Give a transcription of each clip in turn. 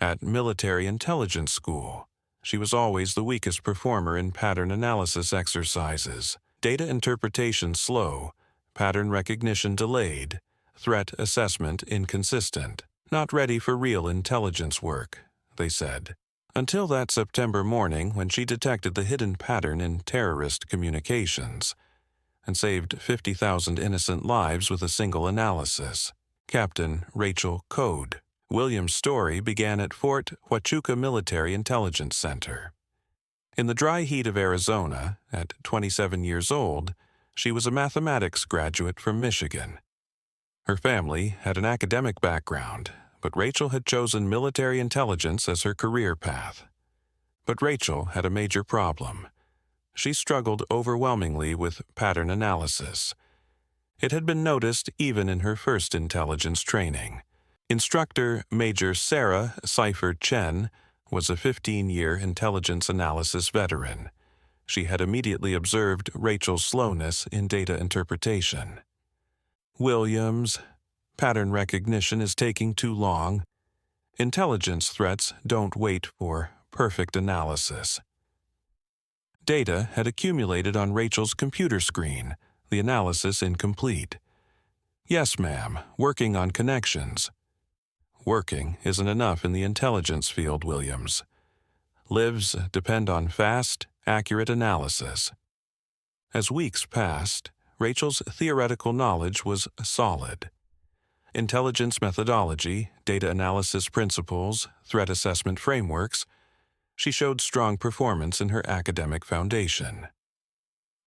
At military intelligence school, she was always the weakest performer in pattern analysis exercises, data interpretation slow, pattern recognition delayed, threat assessment inconsistent, not ready for real intelligence work, they said. Until that September morning when she detected the hidden pattern in terrorist communications and saved 50,000 innocent lives with a single analysis. Captain Rachel Code. Williams' story began at Fort Huachuca Military Intelligence Center. In the dry heat of Arizona, at 27 years old, she was a mathematics graduate from Michigan. Her family had an academic background, but Rachel had chosen military intelligence as her career path. But Rachel had a major problem. She struggled overwhelmingly with pattern analysis. It had been noticed even in her first intelligence training. Instructor Major Sarah Cipher Chen was a 15-year intelligence analysis veteran. She had immediately observed Rachel's slowness in data interpretation. Williams, pattern recognition is taking too long. Intelligence threats don't wait for perfect analysis. Data had accumulated on Rachel's computer screen, the analysis incomplete. Yes, ma'am, working on connections. Working isn't enough in the intelligence field, Williams. Lives depend on fast, accurate analysis. As weeks passed, Rachel's theoretical knowledge was solid. Intelligence methodology, data analysis principles, threat assessment frameworks, she showed strong performance in her academic foundation.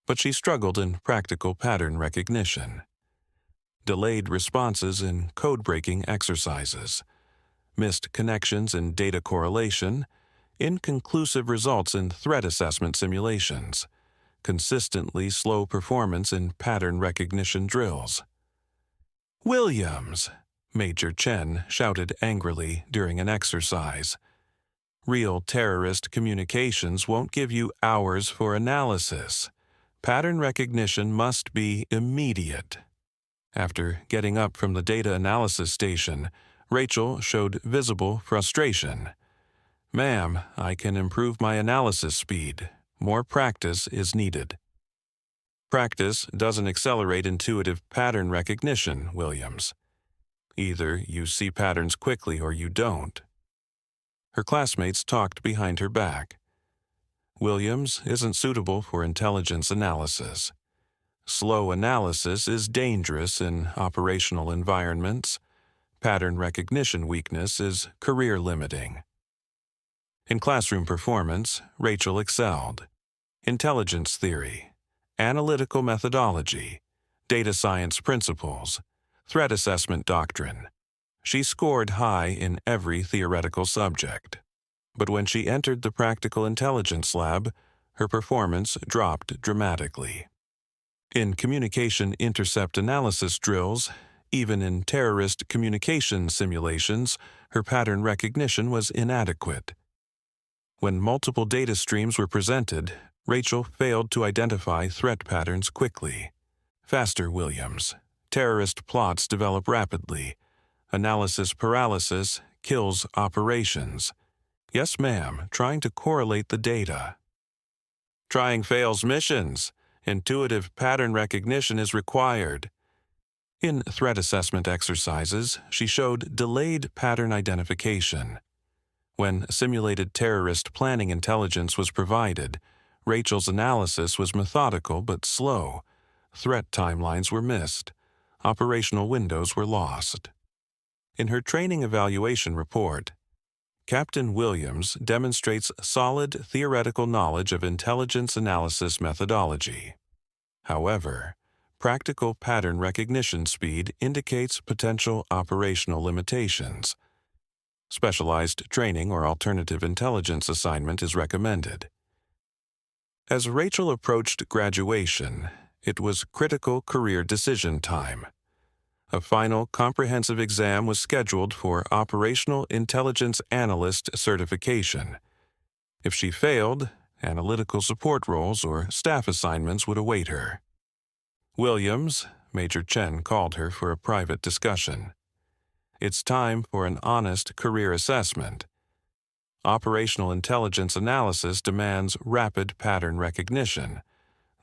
But she struggled in practical pattern recognition. Delayed responses in code-breaking exercises, missed connections in data correlation, inconclusive results in threat assessment simulations, consistently slow performance in pattern recognition drills. "Williams!" Major Chen shouted angrily during an exercise. "Real terrorist communications won't give you hours for analysis. Pattern recognition must be immediate." After getting up from the data analysis station, Rachel showed visible frustration. "Ma'am, I can improve my analysis speed. More practice is needed." Practice doesn't accelerate intuitive pattern recognition, Williams. Either you see patterns quickly or you don't. Her classmates talked behind her back. Williams isn't suitable for intelligence analysis. Slow analysis is dangerous in operational environments. Pattern recognition weakness is career-limiting. In classroom performance, Rachel excelled. Intelligence theory, analytical methodology, data science principles, threat assessment doctrine. She scored high in every theoretical subject. But when she entered the practical intelligence lab, her performance dropped dramatically. In communication intercept analysis drills, even in terrorist communication simulations, her pattern recognition was inadequate. When multiple data streams were presented, Rachel failed to identify threat patterns quickly. Faster, Williams. Terrorist plots develop rapidly. Analysis paralysis kills operations. Yes, ma'am, trying to correlate the data. Trying fails missions. Intuitive pattern recognition is required. In threat assessment exercises, she showed delayed pattern identification. When simulated terrorist planning intelligence was provided, Rachel's analysis was methodical but slow. Threat timelines were missed. Operational windows were lost. In her training evaluation report, Captain Williams demonstrates solid theoretical knowledge of intelligence analysis methodology. However, practical pattern recognition speed indicates potential operational limitations. Specialized training or alternative intelligence assignment is recommended. As Rachel approached graduation, it was critical career decision time. A final comprehensive exam was scheduled for Operational Intelligence Analyst certification. If she failed, analytical support roles or staff assignments would await her. "Williams," Major Chen called her for a private discussion. "It's time for an honest career assessment. Operational intelligence analysis demands rapid pattern recognition.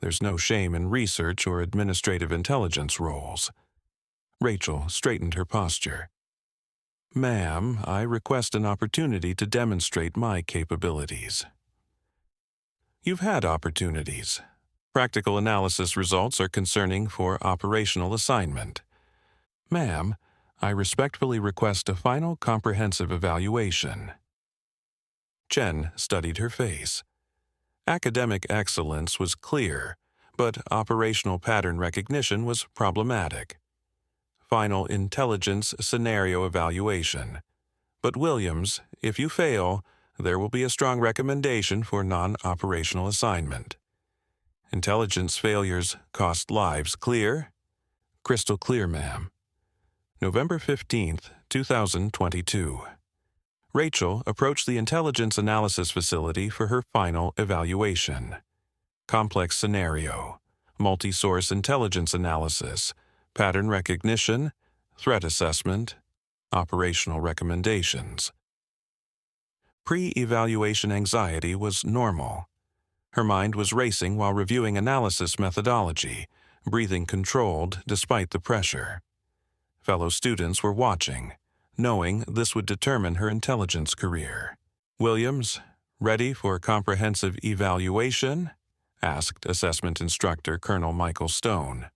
There's no shame in research or administrative intelligence roles. Rachel straightened her posture. Ma'am, I request an opportunity to demonstrate my capabilities. You've had opportunities. Practical analysis results are concerning for operational assignment. Ma'am, I respectfully request a final comprehensive evaluation. Chen studied her face. Academic excellence was clear, but operational pattern recognition was problematic. Final intelligence scenario evaluation. But Williams, if you fail, there will be a strong recommendation for non-operational assignment. Intelligence failures cost lives. Clear? Crystal clear, ma'am. November 15th, 2022. Rachel approached the intelligence analysis facility for her final evaluation. Complex scenario, multi-source intelligence analysis, pattern recognition, threat assessment, operational recommendations. Pre-evaluation anxiety was normal. Her mind was racing while reviewing analysis methodology, breathing controlled despite the pressure. Fellow students were watching, knowing this would determine her intelligence career. Williams, ready for comprehensive evaluation? Asked assessment instructor Colonel Michael Stone.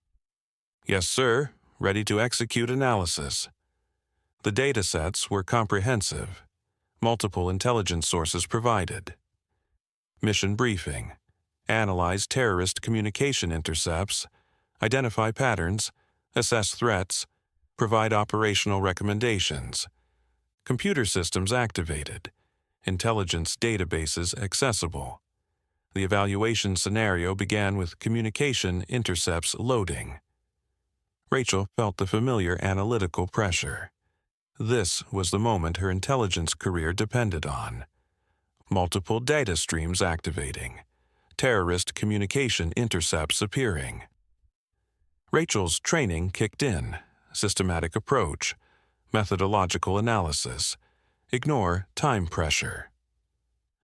Yes, sir. Ready to execute analysis. The data sets were comprehensive. Multiple intelligence sources provided. Mission briefing. Analyze terrorist communication intercepts. Identify patterns. Assess threats. Provide operational recommendations. Computer systems activated. Intelligence databases accessible. The evaluation scenario began with communication intercepts loading. Rachel felt the familiar analytical pressure. This was the moment her intelligence career depended on. Multiple data streams activating. Terrorist communication intercepts appearing. Rachel's training kicked in. Systematic approach. Methodological analysis. Ignore time pressure.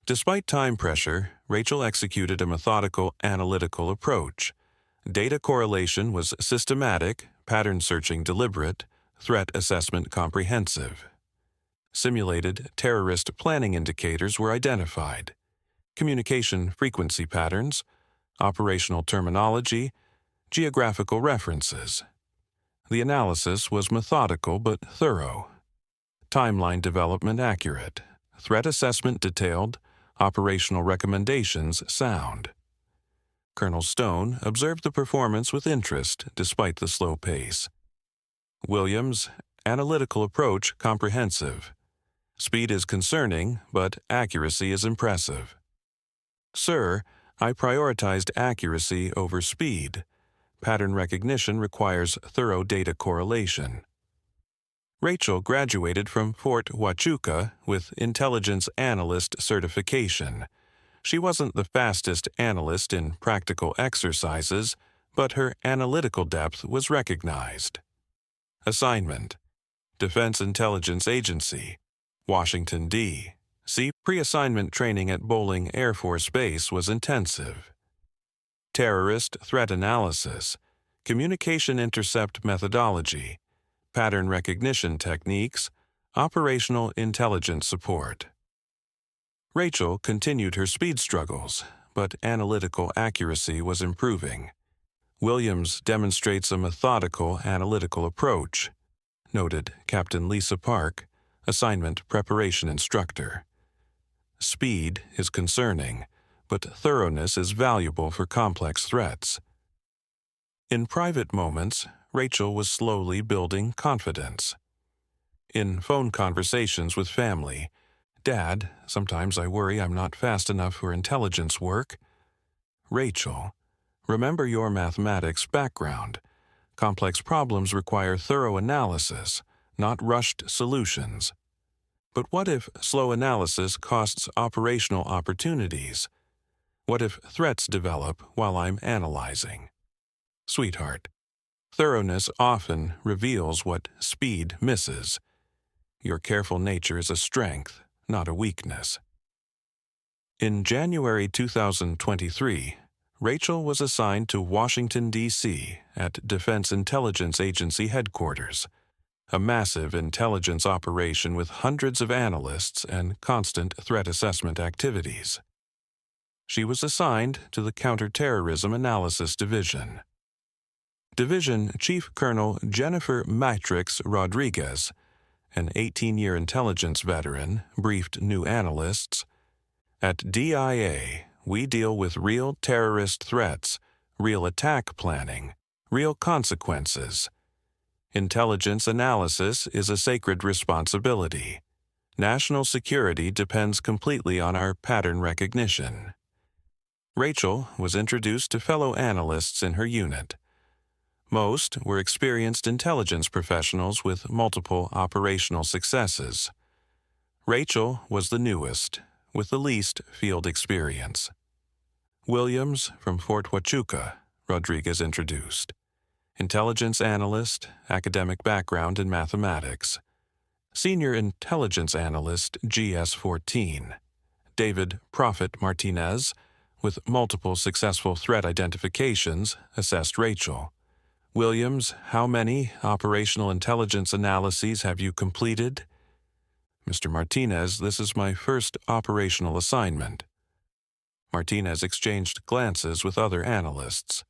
Despite time pressure, Rachel executed a methodical analytical approach. Data correlation was systematic, pattern searching deliberate, threat assessment comprehensive. Simulated terrorist planning indicators were identified. Communication frequency patterns, operational terminology, geographical references. The analysis was methodical but thorough. Timeline development accurate. Threat assessment detailed. Operational recommendations sound. Colonel Stone observed the performance with interest despite the slow pace. Williams, analytical approach comprehensive. Speed is concerning, but accuracy is impressive. Sir, I prioritized accuracy over speed. Pattern recognition requires thorough data correlation. Rachel graduated from Fort Huachuca with Intelligence Analyst certification. She wasn't the fastest analyst in practical exercises, but her analytical depth was recognized. Assignment: Defense Intelligence Agency, Washington, D.C. Pre-assignment training at Bolling Air Force Base was intensive. Terrorist threat analysis, communication intercept methodology, pattern recognition techniques, operational intelligence support. Rachel continued her speed struggles, but analytical accuracy was improving. Williams demonstrates a methodical analytical approach, noted Captain Lisa Park, assignment preparation instructor. Speed is concerning, but thoroughness is valuable for complex threats. In private moments, Rachel was slowly building confidence. In phone conversations with family, Dad, sometimes I worry I'm not fast enough for intelligence work. Rachel, remember your mathematics background. Complex problems require thorough analysis, not rushed solutions. But what if slow analysis costs operational opportunities? What if threats develop while I'm analyzing? Sweetheart, thoroughness often reveals what speed misses. Your careful nature is a strength, not a weakness. In January 2023, Rachel was assigned to Washington, D.C. at Defense Intelligence Agency headquarters, a massive intelligence operation with hundreds of analysts and constant threat assessment activities. She was assigned to the Counterterrorism Analysis Division. Division Chief Colonel Jennifer Matrix Rodriguez, an 18-year intelligence veteran, briefed new analysts, "At DIA, we deal with real terrorist threats, real attack planning, real consequences. Intelligence analysis is a sacred responsibility. National security depends completely on our pattern recognition." Rachel was introduced to fellow analysts in her unit. Most were experienced intelligence professionals with multiple operational successes. Rachel was the newest, with the least field experience. Williams from Fort Huachuca, Rodriguez introduced. Intelligence analyst, academic background in mathematics. Senior intelligence analyst GS-14. David Prophet Martinez, with multiple successful threat identifications, assessed Rachel. Williams, how many operational intelligence analyses have you completed? Mr. Martinez, this is my first operational assignment. Martinez exchanged glances with other analysts.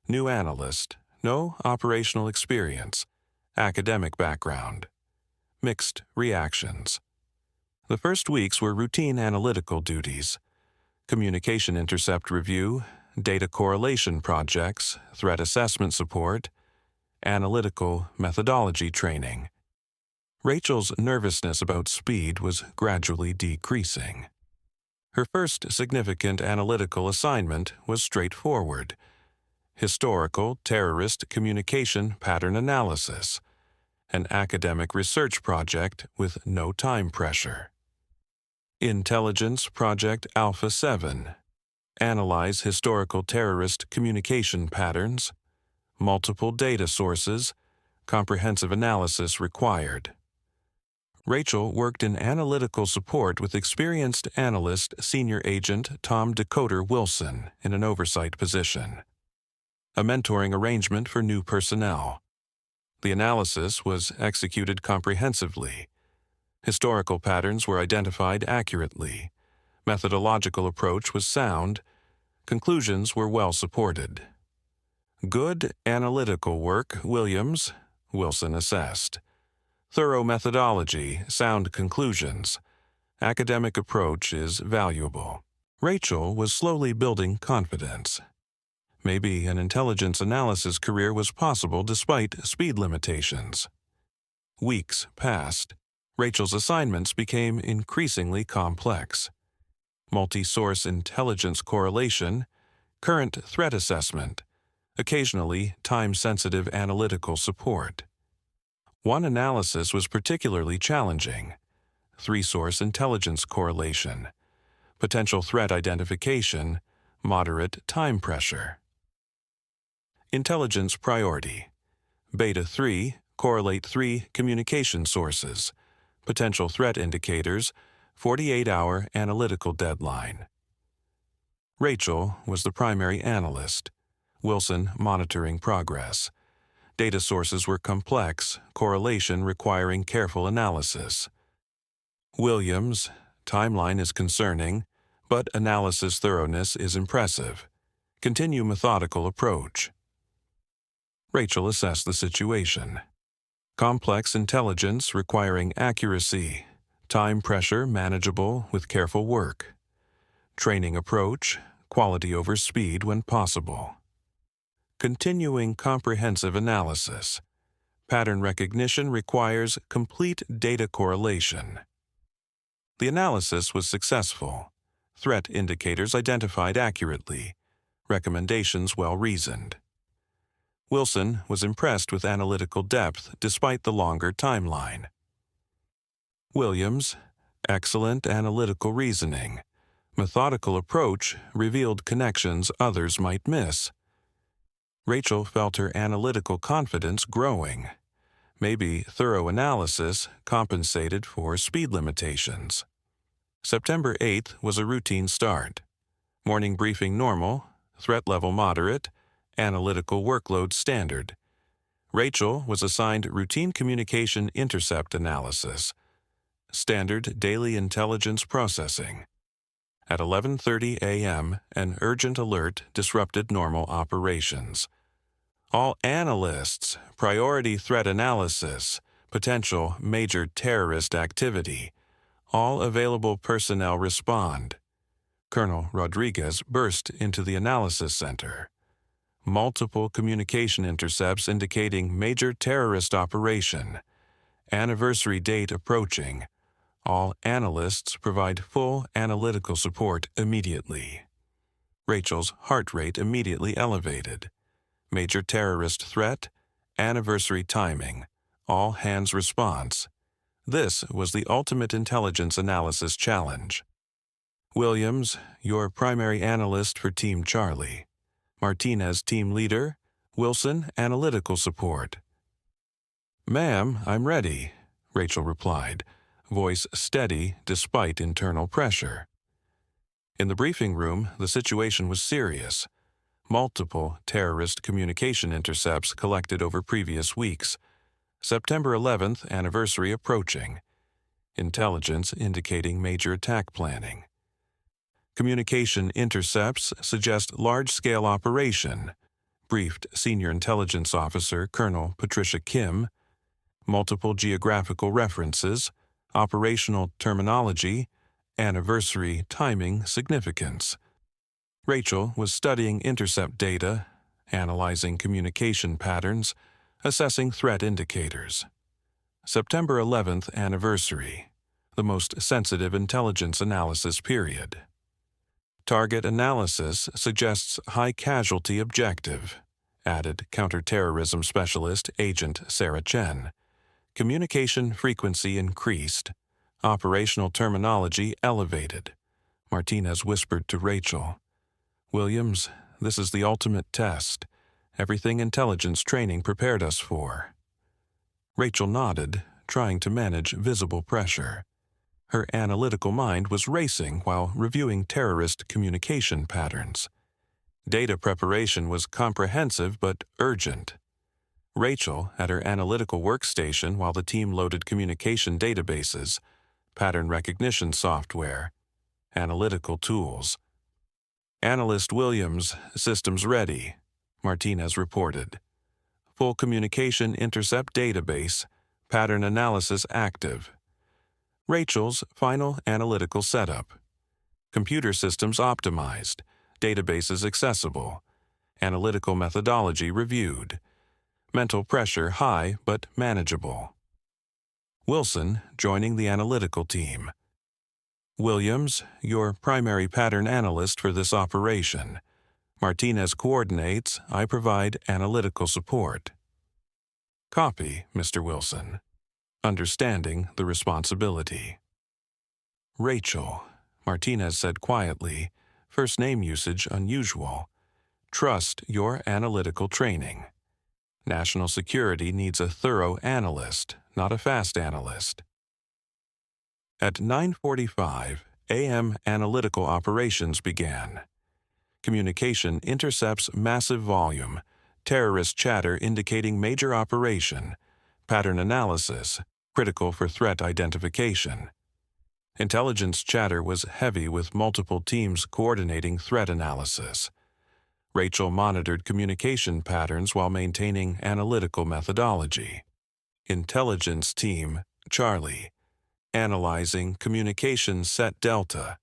New analyst, no operational experience, academic background. Mixed reactions. The first weeks were routine analytical duties. Communication intercept review, data correlation projects, threat assessment support, analytical methodology training. Rachel's nervousness about speed was gradually decreasing. Her first significant analytical assignment was straightforward: historical terrorist communication pattern analysis, an academic research project with no time pressure. Intelligence Project Alpha 7. Analyze historical terrorist communication patterns, multiple data sources, comprehensive analysis required. Rachel worked in analytical support with experienced analyst Senior Agent Tom Decoder Wilson in an oversight position. A mentoring arrangement for new personnel. The analysis was executed comprehensively. Historical patterns were identified accurately. Methodological approach was sound. Conclusions were well supported. Good analytical work, Williams, Wilson assessed. Thorough methodology, sound conclusions. Academic approach is valuable. Rachel was slowly building confidence. Maybe an intelligence analysis career was possible despite speed limitations. Weeks passed. Rachel's assignments became increasingly complex. Multi-source intelligence correlation, current threat assessment, occasionally time-sensitive analytical support. One analysis was particularly challenging: three-source intelligence correlation, potential threat identification, moderate time pressure. Intelligence priority. Beta 3, correlate 3 communication sources, potential threat indicators, 48-hour analytical deadline. Rachel was the primary analyst. Wilson monitoring progress. Data sources were complex, correlation requiring careful analysis. Williams, timeline is concerning, but analysis thoroughness is impressive. Continue methodical approach. Rachel assessed the situation. Complex intelligence requiring accuracy. Time pressure manageable with careful work. Training approach, quality over speed when possible. Continuing comprehensive analysis. Pattern recognition requires complete data correlation. The analysis was successful. Threat indicators identified accurately. Recommendations well reasoned. Wilson was impressed with analytical depth despite the longer timeline. Williams, excellent analytical reasoning. Methodical approach revealed connections others might miss. Rachel felt her analytical confidence growing. Maybe thorough analysis compensated for speed limitations. September 8th was a routine start. Morning briefing normal, threat level moderate, analytical workload standard. Rachel was assigned routine communication intercept analysis, standard daily intelligence processing. At 11:30 a.m., an urgent alert disrupted normal operations. All analysts, priority threat analysis, potential major terrorist activity. All available personnel respond. Colonel Rodriguez burst into the analysis center. Multiple communication intercepts indicating major terrorist operation. Anniversary date approaching. All analysts provide full analytical support immediately. Rachel's heart rate immediately elevated. Major terrorist threat, anniversary timing, all hands response. This was the ultimate intelligence analysis challenge. Williams, your primary analyst for Team Charlie. Martinez, team leader. Wilson, analytical support. "Ma'am, I'm ready," Rachel replied, voice steady despite internal pressure. In the briefing room, the situation was serious. Multiple terrorist communication intercepts collected over previous weeks. September 11th anniversary approaching. Intelligence indicating major attack planning. Communication intercepts suggest large-scale operation, briefed Senior Intelligence Officer Colonel Patricia Kim. Multiple geographical references, operational terminology, anniversary timing significance. Rachel was studying intercept data, analyzing communication patterns, assessing threat indicators. September 11th anniversary, the most sensitive intelligence analysis period. Target analysis suggests high casualty objective, added counterterrorism specialist Agent Sarah Chen. Communication frequency increased. Operational terminology elevated. Martinez whispered to Rachel, "Williams, this is the ultimate test. Everything intelligence training prepared us for." Rachel nodded, trying to manage visible pressure. Her analytical mind was racing while reviewing terrorist communication patterns. Data preparation was comprehensive but urgent. Rachel at her analytical workstation while the team loaded communication databases, pattern recognition software, analytical tools. "Analyst Williams, systems ready," Martinez reported. "Full communication intercept database, pattern analysis active." Rachel's final analytical setup. Computer systems optimized, databases accessible, analytical methodology reviewed. Mental pressure high but manageable. Wilson joining the analytical team. "Williams, your primary pattern analyst for this operation. Martinez coordinates, I provide analytical support." "Copy, Mr. Wilson." Understanding the responsibility. "Rachel," Martinez said quietly, first name usage unusual. "Trust your analytical training. National security needs a thorough analyst, not a fast analyst." At 9:45 a.m. analytical operations began. Communication intercepts massive volume, terrorist chatter indicating major operation, pattern analysis, critical for threat identification. Intelligence chatter was heavy with multiple teams coordinating threat analysis. Rachel monitored communication patterns while maintaining analytical methodology. Intelligence Team, Charlie, analyzing communication set delta,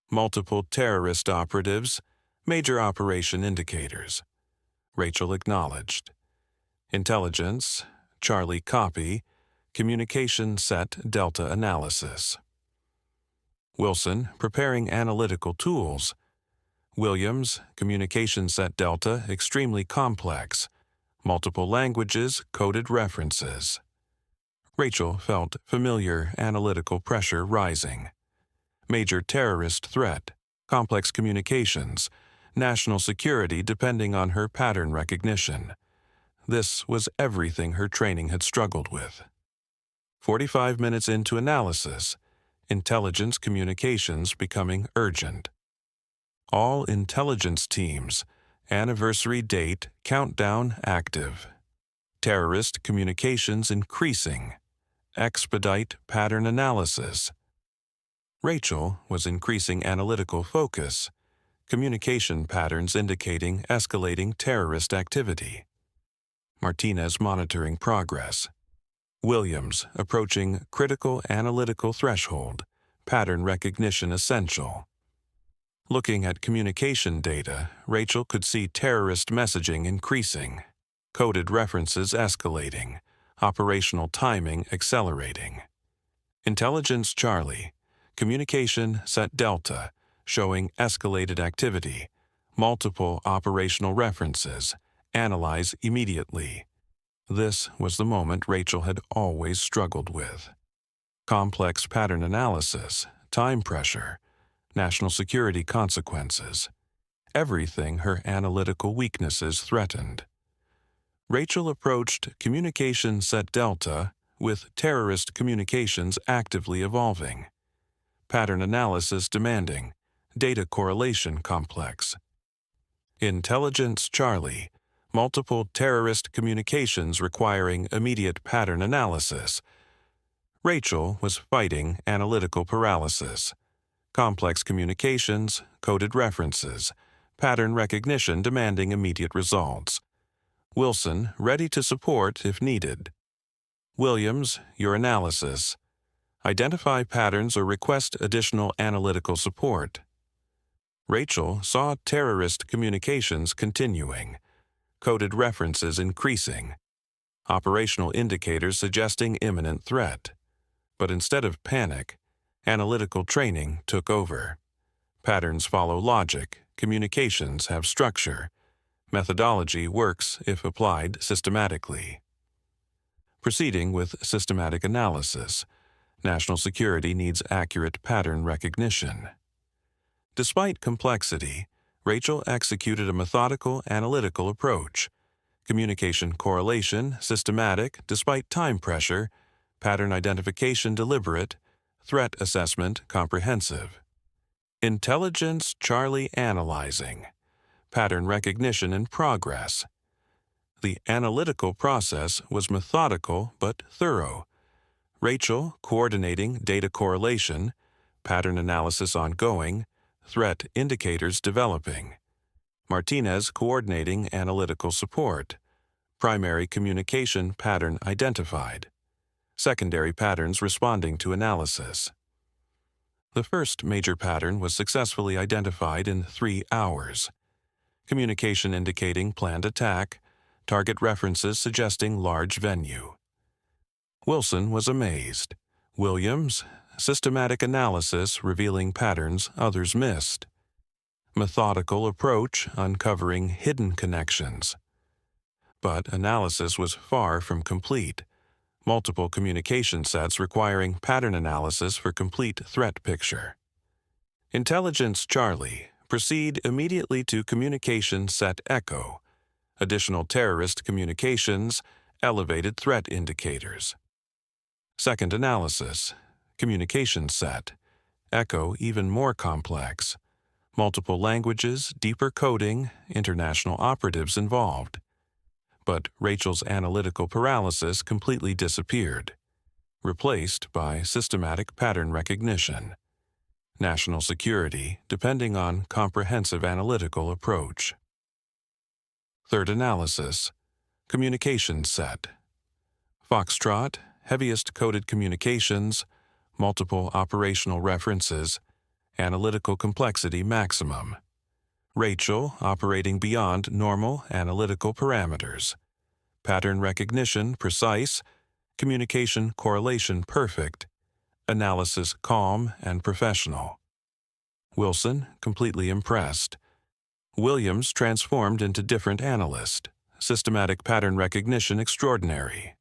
multiple terrorist operatives, major operation indicators. Rachel acknowledged. Intelligence, Charlie copy, communication set delta analysis. Wilson, preparing analytical tools. Williams, communication set delta extremely complex, multiple languages, coded references. Rachel felt familiar analytical pressure rising. Major terrorist threat, complex communications, national security depending on her pattern recognition. This was everything her training had struggled with. 45 minutes into analysis, Intelligence communications becoming urgent. All intelligence teams. Anniversary date countdown active. Terrorist communications increasing. Expedite pattern analysis. Rachel was increasing analytical focus. Communication patterns indicating escalating terrorist activity. Martinez monitoring progress. Williams approaching critical analytical threshold. Pattern recognition essential. Looking at communication data, Rachel could see terrorist messaging increasing, coded references escalating, operational timing accelerating. Intelligence Charlie, communication set Delta, showing escalated activity, multiple operational references, analyze immediately. This was the moment Rachel had always struggled with. Complex pattern analysis, time pressure, national security consequences, everything her analytical weaknesses threatened. Rachel approached communication set Delta with terrorist communications actively evolving, pattern analysis demanding, data correlation complex. Intelligence Charlie, multiple terrorist communications requiring immediate pattern analysis. Rachel was fighting analytical paralysis. Complex communications, coded references, pattern recognition demanding immediate results. Wilson, ready to support if needed. Williams, your analysis. Identify patterns or request additional analytical support. Rachel saw terrorist communications continuing, coded references increasing, operational indicators suggesting imminent threat. But instead of panic, analytical training took over. Patterns follow logic, communications have structure. Methodology works if applied systematically. Proceeding with systematic analysis, national security needs accurate pattern recognition. Despite complexity, Rachel executed a methodical, analytical approach. Communication correlation systematic despite time pressure, pattern identification deliberate, threat assessment comprehensive. Intelligence Charlie analyzing, pattern recognition in progress. The analytical process was methodical but thorough. Rachel coordinating data correlation, pattern analysis ongoing, threat indicators developing. Martinez coordinating analytical support. Primary communication pattern identified. Secondary patterns responding to analysis. The first major pattern was successfully identified in 3 hours. Communication indicating planned attack, target references suggesting large venue. Wilson was amazed. Williams, systematic analysis revealing patterns others missed. Methodical approach uncovering hidden connections. But analysis was far from complete. Multiple communication sets requiring pattern analysis for complete threat picture. Intelligence Charlie, proceed immediately to communication set Echo. Additional terrorist communications, elevated threat indicators. Second analysis, communication set. Echo even more complex. Multiple languages, deeper coding, international operatives involved. But Rachel's analytical paralysis completely disappeared, replaced by systematic pattern recognition. National security depending on comprehensive analytical approach. Third analysis, communication set. Foxtrot, heaviest coded communications, multiple operational references, analytical complexity maximum. Rachel operating beyond normal analytical parameters. Pattern recognition precise, communication correlation perfect, analysis calm and professional. Wilson completely impressed. Williams transformed into different analyst, systematic pattern recognition extraordinary.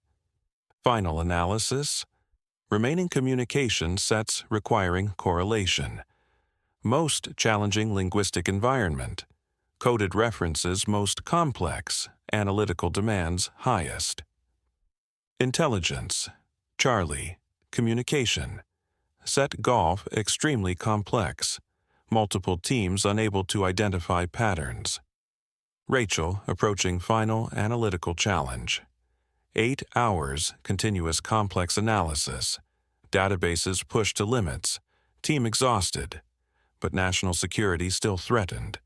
Final analysis, remaining communication sets requiring correlation. Most challenging linguistic environment. Coded references most complex, analytical demands highest. Intelligence, Charlie, communication. set golf extremely complex, multiple teams unable to identify patterns. Rachel approaching final analytical challenge. 8 hours continuous complex analysis. Databases pushed to limits. Team exhausted. But national security still threatened.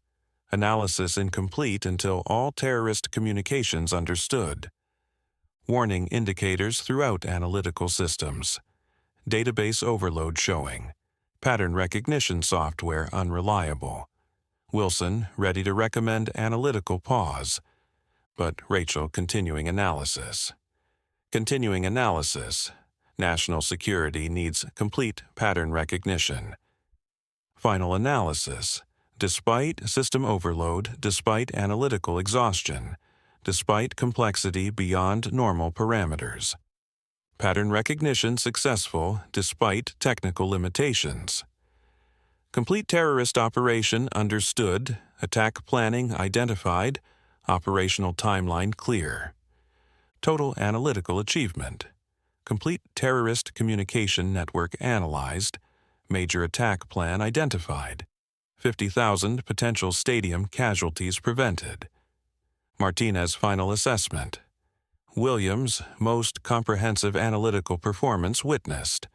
Analysis incomplete until all terrorist communications understood. Warning indicators throughout analytical systems. Database overload showing. Pattern recognition software unreliable. Wilson ready to recommend analytical pause. But Rachel continuing analysis. Continuing analysis. National security needs complete pattern recognition. Final analysis. Despite system overload, despite analytical exhaustion, despite complexity beyond normal parameters. Pattern recognition successful despite technical limitations. Complete terrorist operation understood, attack planning identified, operational timeline clear. Total analytical achievement. Complete terrorist communication network analyzed, major attack plan identified. 50,000 potential stadium casualties prevented. Martinez final assessment. Williams' most comprehensive analytical performance witnessed,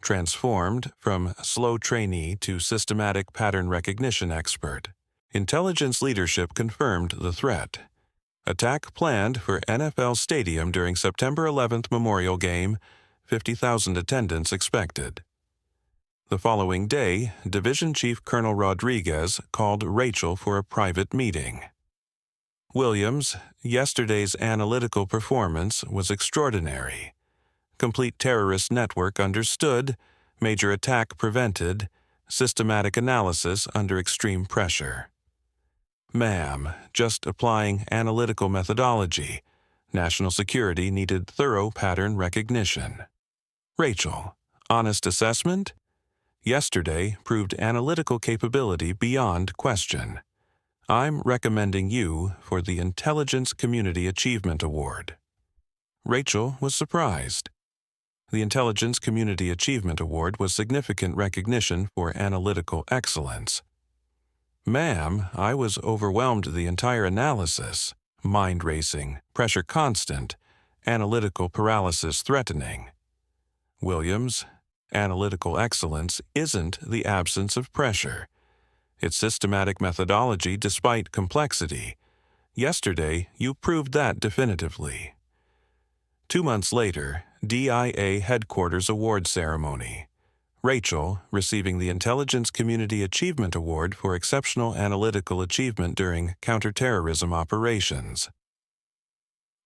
transformed from slow trainee to systematic pattern recognition expert. Intelligence leadership confirmed the threat. Attack planned for NFL Stadium during September 11th Memorial Game, 50,000 attendance expected. The following day, Division Chief Colonel Rodriguez called Rachel for a private meeting. Williams, yesterday's analytical performance was extraordinary. Complete terrorist network understood, major attack prevented, systematic analysis under extreme pressure. Ma'am, just applying analytical methodology. National security needed thorough pattern recognition. Rachel, honest assessment? Yesterday proved analytical capability beyond question. I'm recommending you for the Intelligence Community Achievement Award. Rachel was surprised. The Intelligence Community Achievement Award was significant recognition for analytical excellence. Ma'am, I was overwhelmed the entire analysis, mind racing, pressure constant, analytical paralysis threatening. Williams, analytical excellence isn't the absence of pressure. It's systematic methodology despite complexity. Yesterday, you proved that definitively. 2 months later, DIA Headquarters Award Ceremony. Rachel receiving the Intelligence Community Achievement Award for exceptional analytical achievement during counterterrorism operations.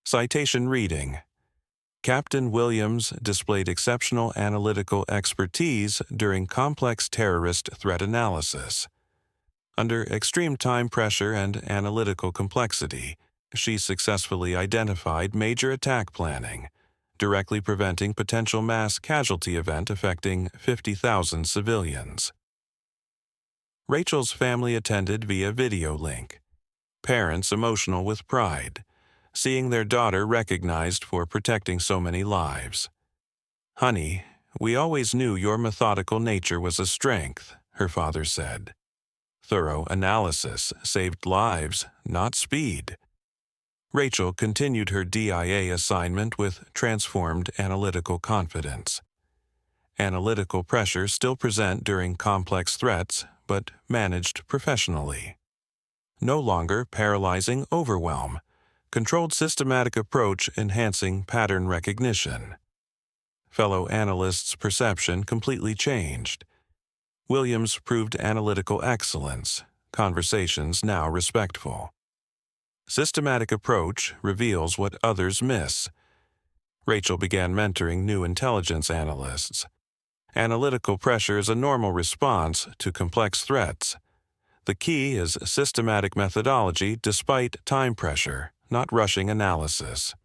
Citation reading. Captain Williams displayed exceptional analytical expertise during complex terrorist threat analysis. Under extreme time pressure and analytical complexity, she successfully identified major attack planning, directly preventing potential mass casualty event affecting 50,000 civilians. Rachel's family attended via video link. Parents emotional with pride, seeing their daughter recognized for protecting so many lives. Honey, we always knew your methodical nature was a strength, her father said. Thorough analysis saved lives, not speed. Rachel continued her DIA assignment with transformed analytical confidence. Analytical pressure still present during complex threats, but managed professionally. No longer paralyzing overwhelm. Controlled systematic approach enhancing pattern recognition. Fellow analysts' perception completely changed. Williams proved analytical excellence, conversations now respectful. Systematic approach reveals what others miss. Rachel began mentoring new intelligence analysts. Analytical pressure is a normal response to complex threats. The key is systematic methodology despite time pressure, not rushing analysis.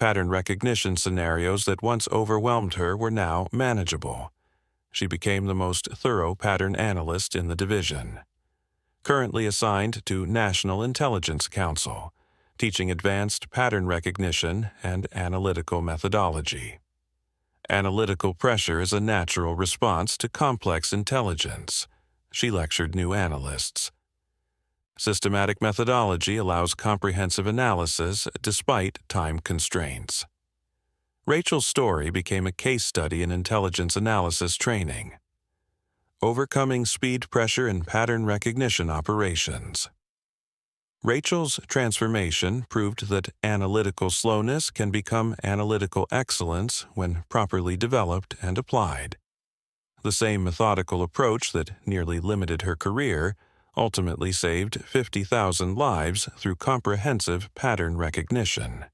Pattern recognition scenarios that once overwhelmed her were now manageable. She became the most thorough pattern analyst in the division. Currently assigned to National Intelligence Council, teaching advanced pattern recognition and analytical methodology. Analytical pressure is a natural response to complex intelligence, she lectured new analysts. Systematic methodology allows comprehensive analysis despite time constraints. Rachel's story became a case study in intelligence analysis training. Overcoming speed pressure in pattern recognition operations. Rachel's transformation proved that analytical slowness can become analytical excellence when properly developed and applied. The same methodical approach that nearly limited her career ultimately saved 50,000 lives through comprehensive pattern recognition.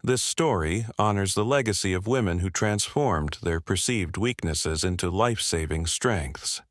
This story honors the legacy of women who transformed their perceived weaknesses into life-saving strengths.